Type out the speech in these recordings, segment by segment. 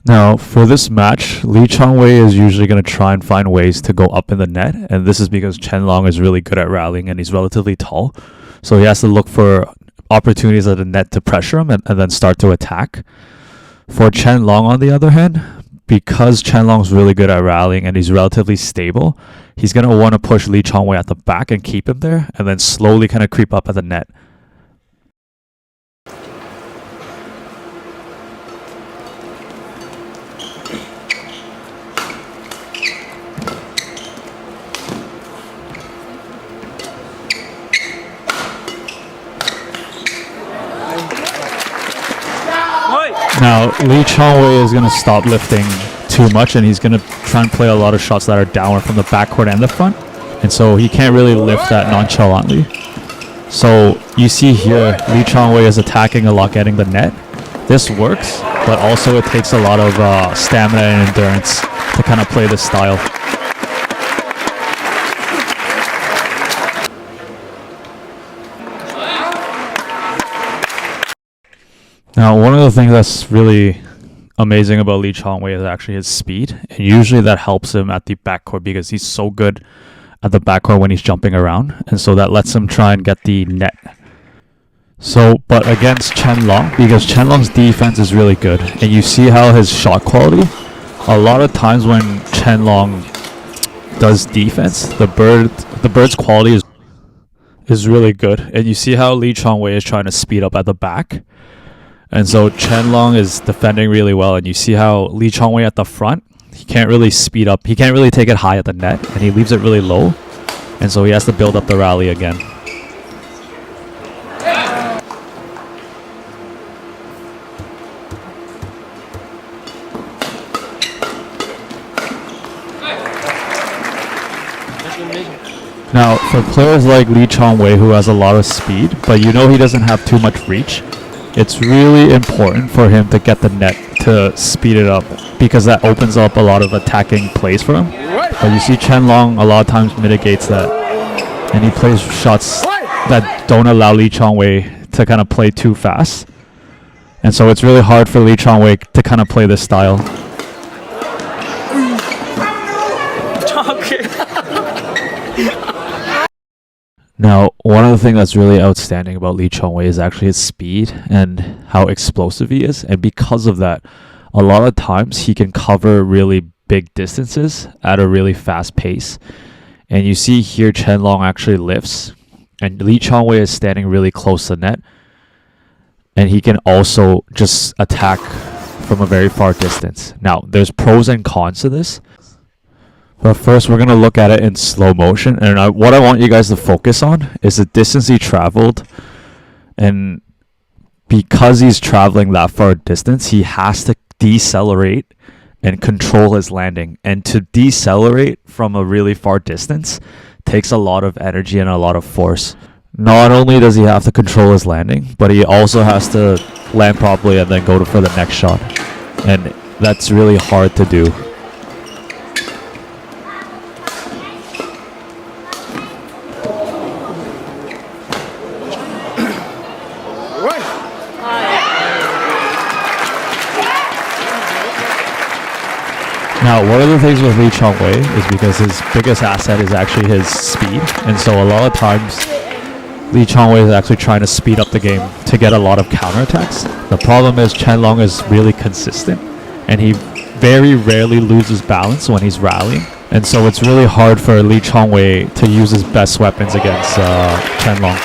Now, for this match, Lee Chong Wei is usually going to try and find ways to go up in the net, and this is because Chen Long is really good at rallying and he's relatively tall. So he has to look for opportunities at the net to pressure him and then start to attack. For Chen Long, on the other hand, because Chen Long's really good at rallying and he's relatively stable, he's going to want to push Lee Chong Wei at the back and keep him there, and then slowly kind of creep up at the net. Now, Lee Chong Wei is going to stop lifting too much, and he's going to try and play a lot of shots that are downward from the backcourt and the front. And so he can't really lift that nonchalantly. So you see here, Lee Chong Wei is attacking a lot, getting the net. This works, but also it takes a lot of stamina and endurance to kind of play this style. Now, one of the things that's really amazing about Lee Chong Wei is actually his speed. And usually that helps him at the backcourt because he's so good at the backcourt when he's jumping around. And so that lets him try and get the net. So, but against Chen Long, because Chen Long's defense is really good, and you see how his shot quality, a lot of times when Chen Long does defense, the bird's quality is really good. And you see how Lee Chong Wei is trying to speed up at the back. And so Chen Long is defending really well, and you see how Lee Chong Wei at the front, he can't really speed up. He can't really take it high at the net, and he leaves it really low. And so he has to build up the rally again. Now, for players like Lee Chong Wei, who has a lot of speed, but you know he doesn't have too much reach, it's really important for him to get the net to speed it up, because that opens up a lot of attacking plays for him. But you see Chen Long a lot of times mitigates that, and he plays shots that don't allow Lee Chong Wei to kind of play too fast. And so it's really hard for Lee Chong Wei to kind of play this style. Now, one of the things that's really outstanding about Lee Chong Wei is actually his speed and how explosive he is. And because of that, a lot of times he can cover really big distances at a really fast pace. And you see here Chen Long actually lifts, and Lee Chong Wei is standing really close to net. And he can also just attack from a very far distance. Now, there's pros and cons to this. But first, we're going to look at it in slow motion. And what I want you guys to focus on is the distance he traveled. And because he's traveling that far distance, he has to decelerate and control his landing. And to decelerate from a really far distance takes a lot of energy and a lot of force. Not only does he have to control his landing, but he also has to land properly and then go for the next shot. And that's really hard to do. Now, one of the things with Lee Chong Wei is because his biggest asset is actually his speed. And so a lot of times, Lee Chong Wei is actually trying to speed up the game to get a lot of counterattacks. The problem is Chen Long is really consistent, and he very rarely loses balance when he's rallying. And so it's really hard for Lee Chong Wei to use his best weapons against Chen Long.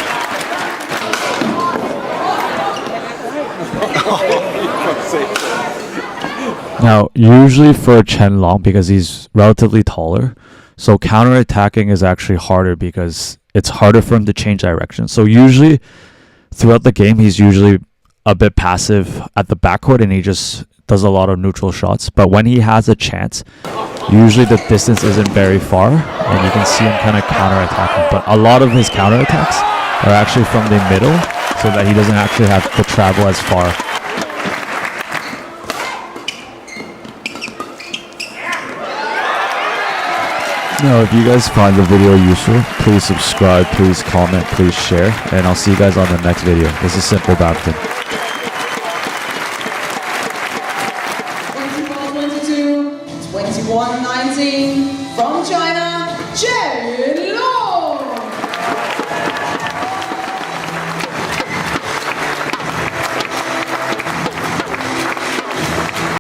Now, usually for Chen Long, because he's relatively taller, so counterattacking is actually harder because it's harder for him to change direction. So usually, throughout the game, he's usually a bit passive at the backcourt, and he just does a lot of neutral shots. But when he has a chance, usually the distance isn't very far, and you can see him kind of counterattacking. But a lot of his counterattacks are actually from the middle, so that he doesn't actually have to travel as far. Now, if you guys find the video useful, please subscribe, please comment, please share, and I'll see you guys on the next video. This is Simple Badminton. 21-19 from China, Chen Long.